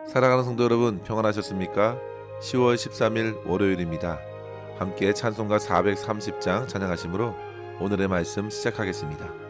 사랑하는 성도 여러분, 평안하셨습니까? 10월 13일 월요일입니다. 함께 찬송가 430장 찬양하심으로 오늘의 말씀 시작하겠습니다.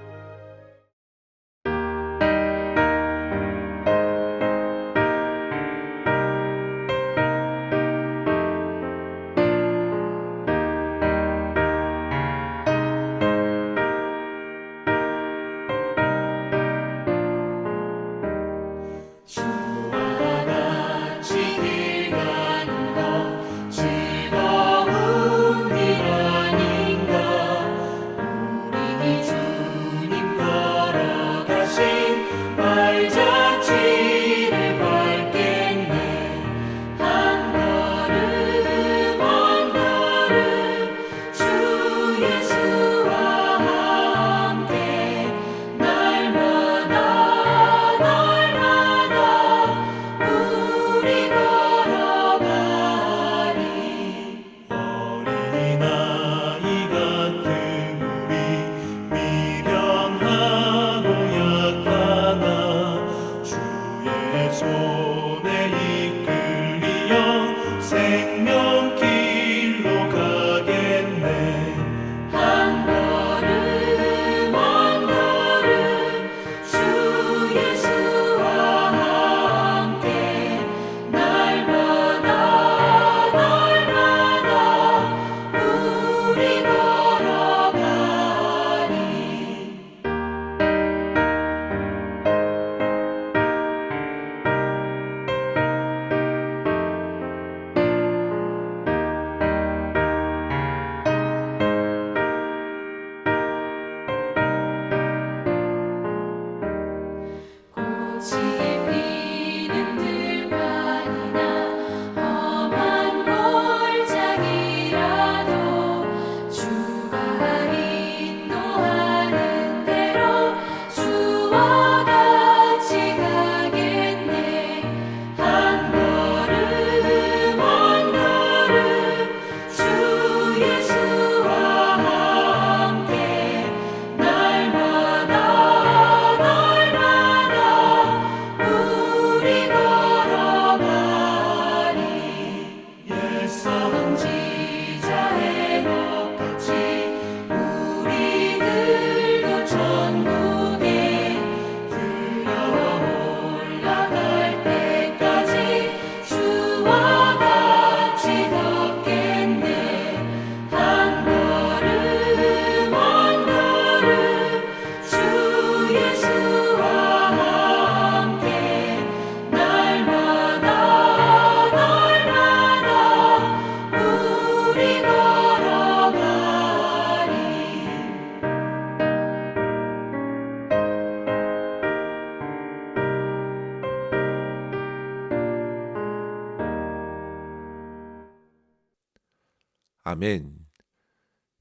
아멘.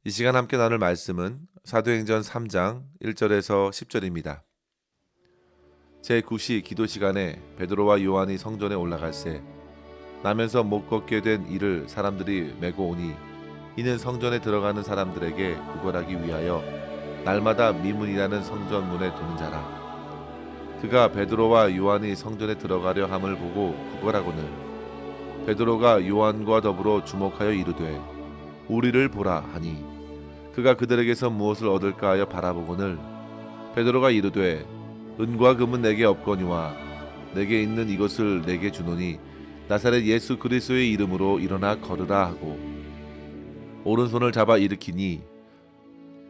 이 시간 함께 나눌 말씀은 사도행전 3장 1절에서 10절입니다. 제9시 기도 시간에 베드로와 요한이 성전에 올라갈새 나면서 못 걷게 된 이를 사람들이 메고 오니 이는 성전에 들어가는 사람들에게 구걸하기 위하여 날마다 미문이라는 성전문에 두는 자라. 그가 베드로와 요한이 성전에 들어가려 함을 보고 구걸하거늘 베드로가 요한과 더불어 주목하여 이르되 우리를 보라 하니 그가 그들에게서 무엇을 얻을까 하여 바라보거늘 베드로가 이르되 은과 금은 내게 없거니와 내게 있는 이것을 내게 주노니 나사렛 예수 그리스도의 이름으로 일어나 걸으라 하고 오른손을 잡아 일으키니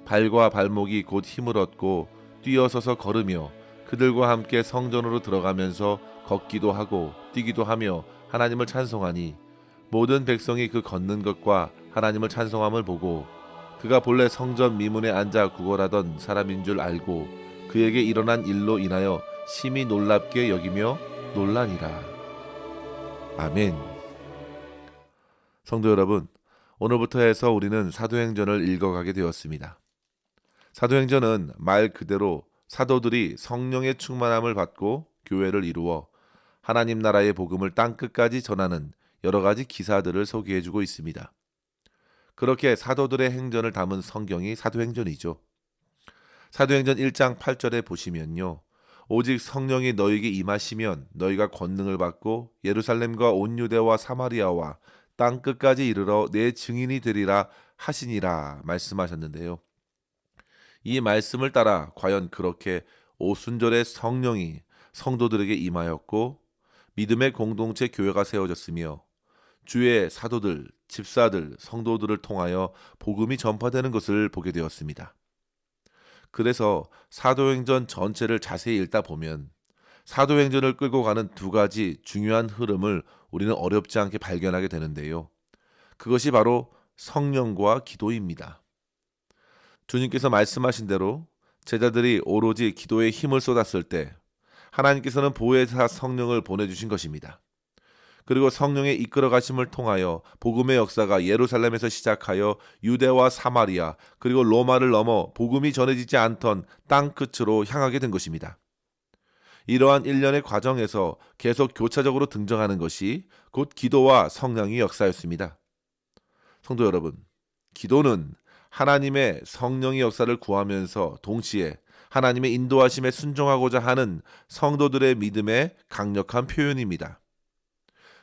발과 발목이 곧 힘을 얻고 뛰어서서 걸으며 그들과 함께 성전으로 들어가면서 걷기도 하고 뛰기도 하며 하나님을 찬송하니 모든 백성이 그 걷는 것과 하나님을 찬송함을 보고 그가 본래 성전 미문에 앉아 구걸하던 사람인 줄 알고 그에게 일어난 일로 인하여 심히 놀랍게 여기며 놀라니라. 아멘. 성도 여러분, 오늘부터 해서 우리는 사도행전을 읽어가게 되었습니다. 사도행전은 말 그대로 사도들이 성령의 충만함을 받고 교회를 이루어 하나님 나라의 복음을 땅끝까지 전하는 여러 가지 기사들을 소개해주고 있습니다. 그렇게 사도들의 행전을 담은 성경이 사도행전이죠. 사도행전 1장 8절에 보시면요. 오직 성령이 너희에게 임하시면 너희가 권능을 받고 예루살렘과 온 유대와 사마리아와 땅 끝까지 이르러 내 증인이 되리라 하시니라 말씀하셨는데요. 이 말씀을 따라 과연 그렇게 오순절에 성령이 성도들에게 임하였고 믿음의 공동체 교회가 세워졌으며 주의 사도들, 집사들, 성도들을 통하여 복음이 전파되는 것을 보게 되었습니다. 그래서 사도행전 전체를 자세히 읽다 보면 사도행전을 끌고 가는 두 가지 중요한 흐름을 우리는 어렵지 않게 발견하게 되는데요. 그것이 바로 성령과 기도입니다. 주님께서 말씀하신 대로 제자들이 오로지 기도에 힘을 쏟았을 때 하나님께서는 보혜사 성령을 보내주신 것입니다. 그리고 성령의 이끌어 가심을 통하여 복음의 역사가 예루살렘에서 시작하여 유대와 사마리아 그리고 로마를 넘어 복음이 전해지지 않던 땅 끝으로 향하게 된 것입니다. 이러한 일련의 과정에서 계속 교차적으로 등장하는 것이 곧 기도와 성령의 역사였습니다. 성도 여러분, 기도는 하나님의 성령의 역사를 구하면서 동시에 하나님의 인도하심에 순종하고자 하는 성도들의 믿음의 강력한 표현입니다.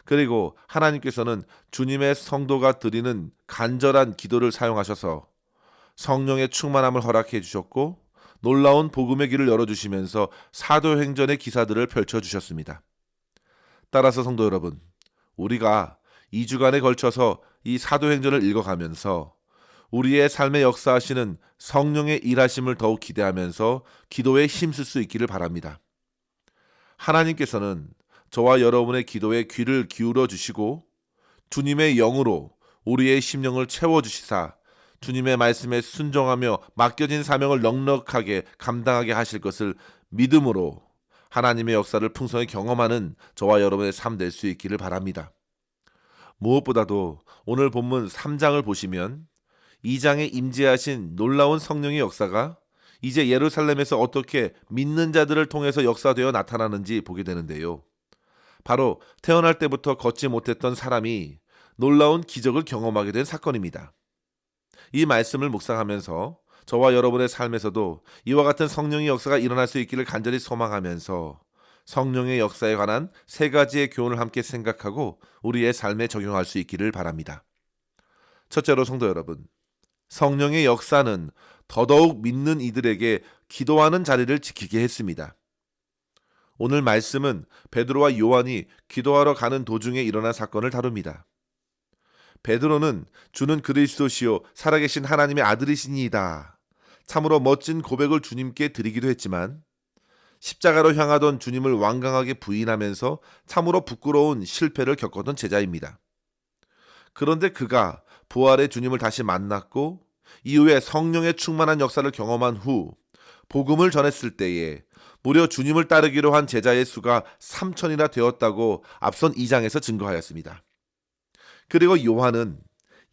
그리고 하나님께서는 주님의 성도가 드리는 간절한 기도를 사용하셔서 성령의 충만함을 허락해 주셨고 놀라운 복음의 길을 열어주시면서 사도행전의 기사들을 펼쳐주셨습니다. 따라서 성도 여러분, 우리가 2주간에 걸쳐서 이 사도행전을 읽어가면서 우리의 삶에 역사하시는 성령의 일하심을 더욱 기대하면서 기도에 힘쓸 수 있기를 바랍니다. 하나님께서는 저와 여러분의 기도에 귀를 기울여 주시고 주님의 영으로 우리의 심령을 채워주시사 주님의 말씀에 순종하며 맡겨진 사명을 넉넉하게 감당하게 하실 것을 믿음으로 하나님의 역사를 풍성히 경험하는 저와 여러분의 삶 될 수 있기를 바랍니다. 무엇보다도 오늘 본문 3장을 보시면 2장에 임재하신 놀라운 성령의 역사가 이제 예루살렘에서 어떻게 믿는 자들을 통해서 역사되어 나타나는지 보게 되는데요. 바로 태어날 때부터 걷지 못했던 사람이 놀라운 기적을 경험하게 된 사건입니다. 이 말씀을 묵상하면서 저와 여러분의 삶에서도 이와 같은 성령의 역사가 일어날 수 있기를 간절히 소망하면서 성령의 역사에 관한 3가지의 교훈을 함께 생각하고 우리의 삶에 적용할 수 있기를 바랍니다. 첫째로 성도 여러분, 성령의 역사는 더더욱 믿는 이들에게 기도하는 자리를 지키게 했습니다. 오늘 말씀은 베드로와 요한이 기도하러 가는 도중에 일어난 사건을 다룹니다. 베드로는 주는 그리스도시요 살아계신 하나님의 아들이시니이다. 참으로 멋진 고백을 주님께 드리기도 했지만 십자가로 향하던 주님을 완강하게 부인하면서 참으로 부끄러운 실패를 겪었던 제자입니다. 그런데 그가 부활의 주님을 다시 만났고 이후에 성령의 충만한 역사를 경험한 후 복음을 전했을 때에 무려 주님을 따르기로 한 제자의 수가 3,000이나 되었다고 앞선 2장에서 증거하였습니다. 그리고 요한은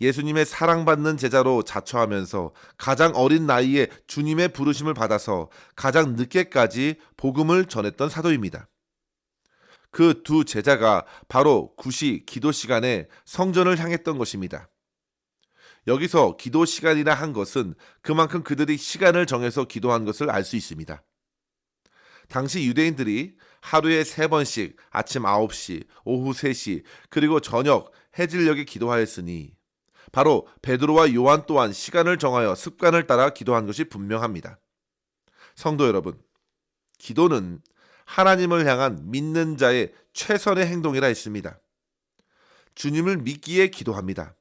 예수님의 사랑받는 제자로 자처하면서 가장 어린 나이에 주님의 부르심을 받아서 가장 늦게까지 복음을 전했던 사도입니다. 그 두 제자가 바로 구시 기도 시간에 성전을 향했던 것입니다. 여기서 기도 시간이라 한 것은 그만큼 그들이 시간을 정해서 기도한 것을 알 수 있습니다. 당시 유대인들이 하루에 3번씩 아침 9시, 오후 3시, 그리고 저녁 해질녘에 기도하였으니 바로 베드로와 요한 또한 시간을 정하여 습관을 따라 기도한 것이 분명합니다. 성도 여러분, 기도는 하나님을 향한 믿는 자의 최선의 행동이라 했습니다. 주님을 믿기에 기도합니다.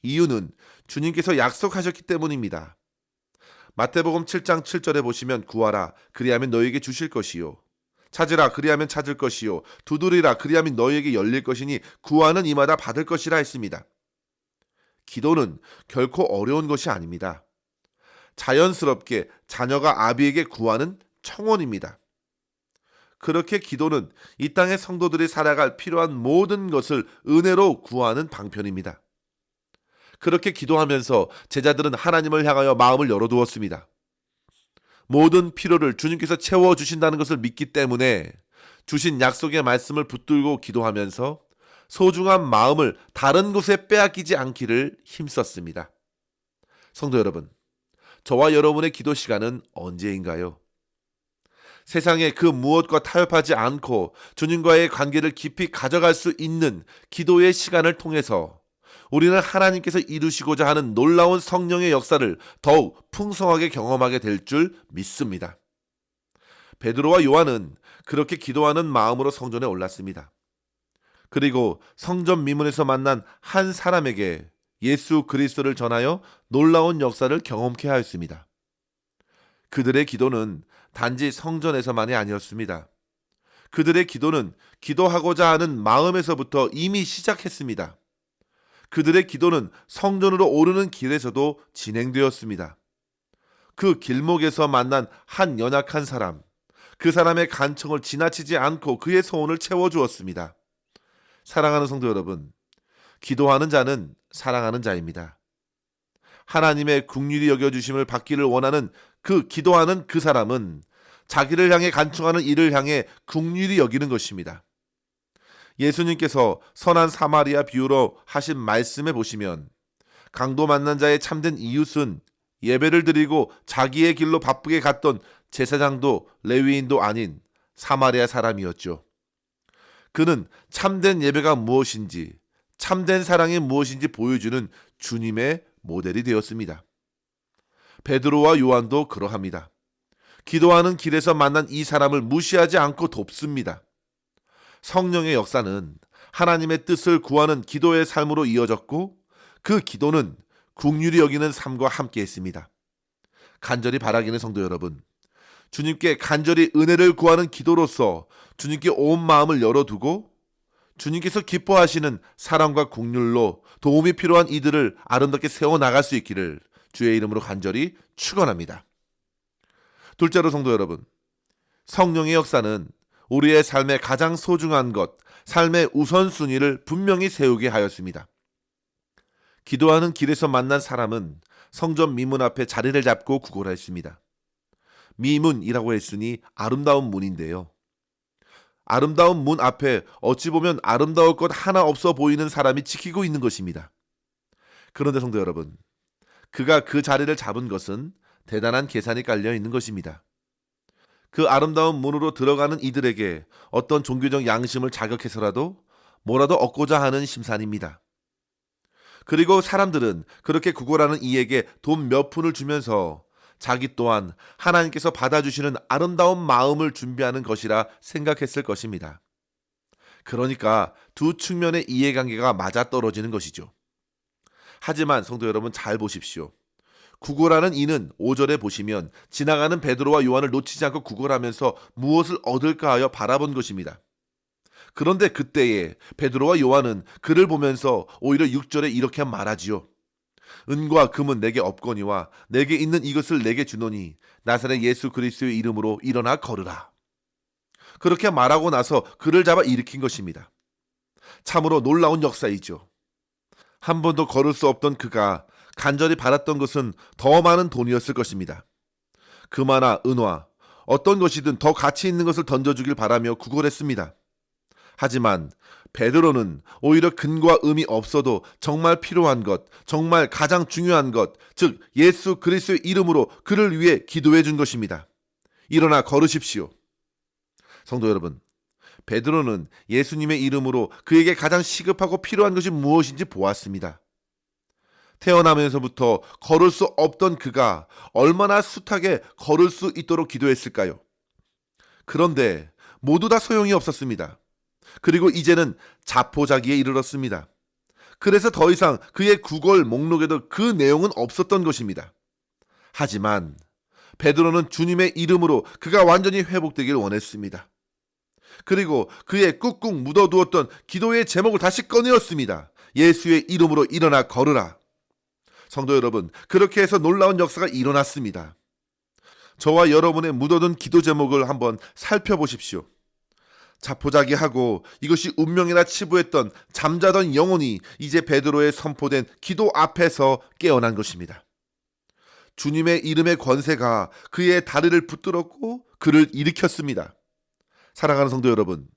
이유는 주님께서 약속하셨기 때문입니다. 마태복음 7장 7절에 보시면 구하라 그리하면 너희에게 주실 것이요 찾으라 그리하면 찾을 것이요 두드리라 그리하면 너희에게 열릴 것이니 구하는 이마다 받을 것이라 했습니다. 기도는 결코 어려운 것이 아닙니다. 자연스럽게 자녀가 아비에게 구하는 청원입니다. 그렇게 기도는 이 땅의 성도들이 살아갈 필요한 모든 것을 은혜로 구하는 방편입니다. 그렇게 기도하면서 제자들은 하나님을 향하여 마음을 열어두었습니다. 모든 필요를 주님께서 채워주신다는 것을 믿기 때문에 주신 약속의 말씀을 붙들고 기도하면서 소중한 마음을 다른 곳에 빼앗기지 않기를 힘썼습니다. 성도 여러분, 저와 여러분의 기도 시간은 언제인가요? 세상의 그 무엇과 타협하지 않고 주님과의 관계를 깊이 가져갈 수 있는 기도의 시간을 통해서 우리는 하나님께서 이루시고자 하는 놀라운 성령의 역사를 더욱 풍성하게 경험하게 될 줄 믿습니다. 베드로와 요한은 그렇게 기도하는 마음으로 성전에 올랐습니다. 그리고 성전 미문에서 만난 한 사람에게 예수 그리스도를 전하여 놀라운 역사를 경험케 하였습니다. 그들의 기도는 단지 성전에서만이 아니었습니다. 그들의 기도는 기도하고자 하는 마음에서부터 이미 시작했습니다. 그들의 기도는 성전으로 오르는 길에서도 진행되었습니다. 그 길목에서 만난 한 연약한 사람, 그 사람의 간청을 지나치지 않고 그의 소원을 채워주었습니다. 사랑하는 성도 여러분, 기도하는 자는 사랑하는 자입니다. 하나님의 긍휼히 여겨주심을 받기를 원하는 그 기도하는 그 사람은 자기를 향해 간청하는 이를 향해 긍휼히 여기는 것입니다. 예수님께서 선한 사마리아 비유로 하신 말씀에 보시면 강도 만난 자의 참된 이웃은 예배를 드리고 자기의 길로 바쁘게 갔던 제사장도 레위인도 아닌 사마리아 사람이었죠. 그는 참된 예배가 무엇인지, 참된 사랑이 무엇인지 보여주는 주님의 모델이 되었습니다. 베드로와 요한도 그러합니다. 기도하는 길에서 만난 이 사람을 무시하지 않고 돕습니다. 성령의 역사는 하나님의 뜻을 구하는 기도의 삶으로 이어졌고 그 기도는 긍휼히 여기는 삶과 함께했습니다. 간절히 바라기는 성도 여러분, 주님께 간절히 은혜를 구하는 기도로서 주님께 온 마음을 열어두고 주님께서 기뻐하시는 사랑과 긍휼로 도움이 필요한 이들을 아름답게 세워나갈 수 있기를 주의 이름으로 간절히 축원합니다. 둘째로 성도 여러분, 성령의 역사는 우리의 삶의 가장 소중한 것, 삶의 우선순위를 분명히 세우게 하였습니다. 기도하는 길에서 만난 사람은 성전 미문 앞에 자리를 잡고 구걸했습니다. 미문이라고 했으니 아름다운 문인데요. 아름다운 문 앞에 어찌 보면 아름다울 것 하나 없어 보이는 사람이 지키고 있는 것입니다. 그런데 성도 여러분, 그가 그 자리를 잡은 것은 대단한 계산이 깔려 있는 것입니다. 그 아름다운 문으로 들어가는 이들에게 어떤 종교적 양심을 자극해서라도 뭐라도 얻고자 하는 심산입니다. 그리고 사람들은 그렇게 구걸하는 이에게 돈 몇 푼을 주면서 자기 또한 하나님께서 받아주시는 아름다운 마음을 준비하는 것이라 생각했을 것입니다. 그러니까 두 측면의 이해관계가 맞아떨어지는 것이죠. 하지만 성도 여러분, 잘 보십시오. 구걸하는 이는 5절에 보시면 지나가는 베드로와 요한을 놓치지 않고 구걸하면서 무엇을 얻을까 하여 바라본 것입니다. 그런데 그때에 베드로와 요한은 그를 보면서 오히려 6절에 이렇게 말하지요. 은과 금은 내게 없거니와 내게 있는 이것을 내게 주노니 나사렛 예수 그리스도의 이름으로 일어나 걸으라. 그렇게 말하고 나서 그를 잡아 일으킨 것입니다. 참으로 놀라운 역사이죠. 한 번도 걸을 수 없던 그가 간절히 바랐던 것은 더 많은 돈이었을 것입니다. 금화나 은화, 어떤 것이든 더 가치 있는 것을 던져주길 바라며 구걸했습니다. 하지만 베드로는 오히려 근과 음이 없어도 정말 필요한 것, 정말 가장 중요한 것, 즉 예수 그리스도의 이름으로 그를 위해 기도해 준 것입니다. 일어나 걸으십시오. 성도 여러분, 베드로는 예수님의 이름으로 그에게 가장 시급하고 필요한 것이 무엇인지 보았습니다. 태어나면서부터 걸을 수 없던 그가 얼마나 숱하게 걸을 수 있도록 기도했을까요? 그런데 모두 다 소용이 없었습니다. 그리고 이제는 자포자기에 이르렀습니다. 그래서 더 이상 그의 구걸 목록에도 그 내용은 없었던 것입니다. 하지만 베드로는 주님의 이름으로 그가 완전히 회복되길 원했습니다. 그리고 그의 꾹꾹 묻어두었던 기도의 제목을 다시 꺼내었습니다. 예수의 이름으로 일어나 걸으라. 성도 여러분, 그렇게 해서 놀라운 역사가 일어났습니다. 저와 여러분의 묻어둔 기도 제목을 한번 살펴보십시오. 자포자기하고 이것이 운명이라 치부했던 잠자던 영혼이 이제 베드로의 선포된 기도 앞에서 깨어난 것입니다. 주님의 이름의 권세가 그의 다리를 붙들었고 그를 일으켰습니다. 사랑하는 성도 여러분,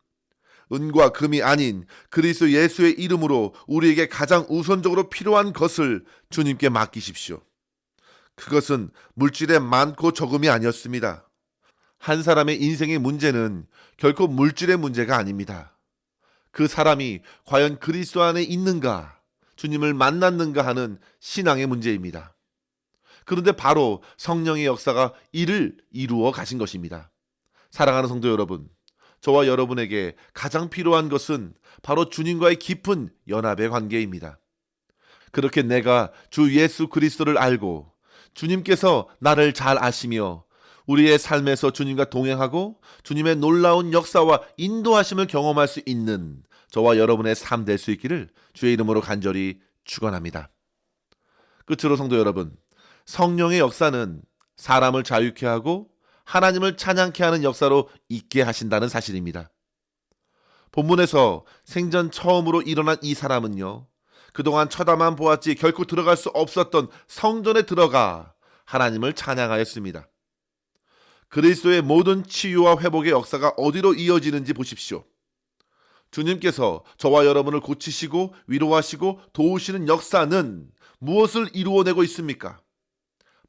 은과 금이 아닌 그리스도 예수의 이름으로 우리에게 가장 우선적으로 필요한 것을 주님께 맡기십시오. 그것은 물질의 많고 적음이 아니었습니다. 한 사람의 인생의 문제는 결코 물질의 문제가 아닙니다. 그 사람이 과연 그리스도 안에 있는가, 주님을 만났는가 하는 신앙의 문제입니다. 그런데 바로 성령의 역사가 이를 이루어 가신 것입니다. 사랑하는 성도 여러분, 저와 여러분에게 가장 필요한 것은 바로 주님과의 깊은 연합의 관계입니다. 그렇게 내가 주 예수 그리스도를 알고 주님께서 나를 잘 아시며 우리의 삶에서 주님과 동행하고 주님의 놀라운 역사와 인도하심을 경험할 수 있는 저와 여러분의 삶 될 수 있기를 주의 이름으로 간절히 축원합니다. 끝으로 성도 여러분, 성령의 역사는 사람을 자유케 하고 하나님을 찬양케 하는 역사로 있게 하신다는 사실입니다. 본문에서 생전 처음으로 일어난 이 사람은요, 그동안 쳐다만 보았지 결코 들어갈 수 없었던 성전에 들어가 하나님을 찬양하였습니다. 그리스도의 모든 치유와 회복의 역사가 어디로 이어지는지 보십시오. 주님께서 저와 여러분을 고치시고 위로하시고 도우시는 역사는 무엇을 이루어내고 있습니까?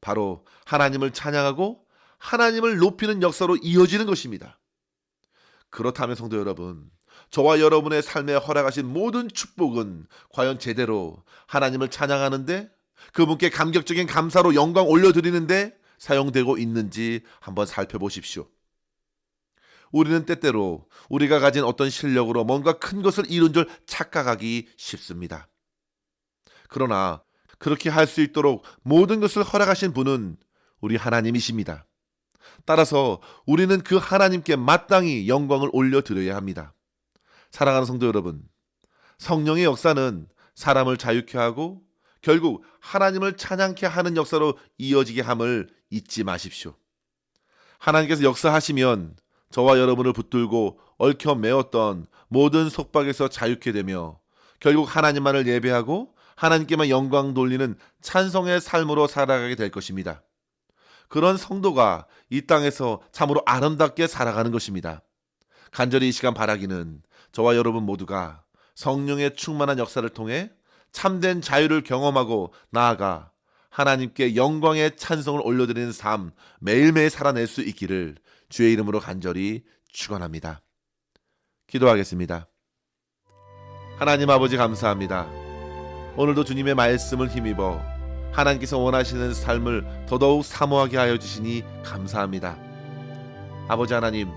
바로 하나님을 찬양하고 하나님을 높이는 역사로 이어지는 것입니다. 그렇다면 성도 여러분, 저와 여러분의 삶에 허락하신 모든 축복은 과연 제대로 하나님을 찬양하는데, 그분께 감격적인 감사로 영광 올려드리는데 사용되고 있는지 한번 살펴보십시오. 우리는 때때로 우리가 가진 어떤 실력으로 뭔가 큰 것을 이룬 줄 착각하기 쉽습니다. 그러나 그렇게 할 수 있도록 모든 것을 허락하신 분은 우리 하나님이십니다. 따라서 우리는 그 하나님께 마땅히 영광을 올려드려야 합니다. 사랑하는 성도 여러분, 성령의 역사는 사람을 자유케 하고 결국 하나님을 찬양케 하는 역사로 이어지게 함을 잊지 마십시오. 하나님께서 역사하시면 저와 여러분을 붙들고 얽혀 메었던 모든 속박에서 자유케 되며 결국 하나님만을 예배하고 하나님께만 영광 돌리는 찬송의 삶으로 살아가게 될 것입니다. 그런 성도가 이 땅에서 참으로 아름답게 살아가는 것입니다. 간절히 이 시간 바라기는 저와 여러분 모두가 성령의 충만한 역사를 통해 참된 자유를 경험하고 나아가 하나님께 영광의 찬송을 올려드리는 삶 매일매일 살아낼 수 있기를 주의 이름으로 간절히 축원합니다. 기도하겠습니다. 하나님 아버지 감사합니다. 오늘도 주님의 말씀을 힘입어 하나님께서 원하시는 삶을 더더욱 사모하게 하여 주시니 감사합니다. 아버지 하나님,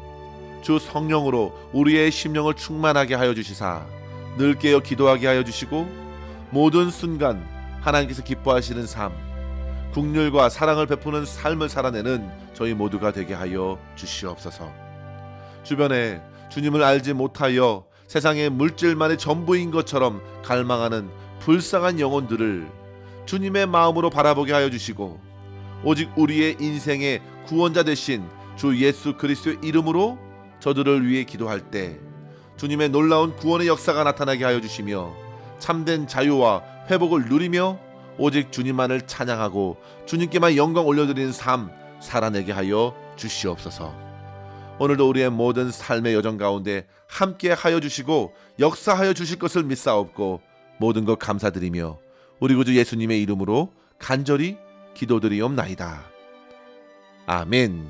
주 성령으로 우리의 심령을 충만하게 하여 주시사 늘 깨어 기도하게 하여 주시고 모든 순간 하나님께서 기뻐하시는 삶, 긍휼과 사랑을 베푸는 삶을 살아내는 저희 모두가 되게 하여 주시옵소서. 주변에 주님을 알지 못하여 세상의 물질만의 전부인 것처럼 갈망하는 불쌍한 영혼들을 주님의 마음으로 바라보게 하여 주시고 오직 우리의 인생의 구원자 되신 주 예수 그리스도의 이름으로 저들을 위해 기도할 때 주님의 놀라운 구원의 역사가 나타나게 하여 주시며 참된 자유와 회복을 누리며 오직 주님만을 찬양하고 주님께만 영광 올려드리는 삶 살아내게 하여 주시옵소서. 오늘도 우리의 모든 삶의 여정 가운데 함께 하여 주시고 역사하여 주실 것을 믿사옵고 모든 것 감사드리며 우리 구주 예수님의 이름으로 간절히 기도드리옵나이다. 아멘.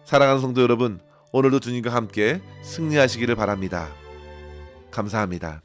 사랑하는 성도 여러분, 오늘도 주님과 함께 승리하시기를 바랍니다. 감사합니다.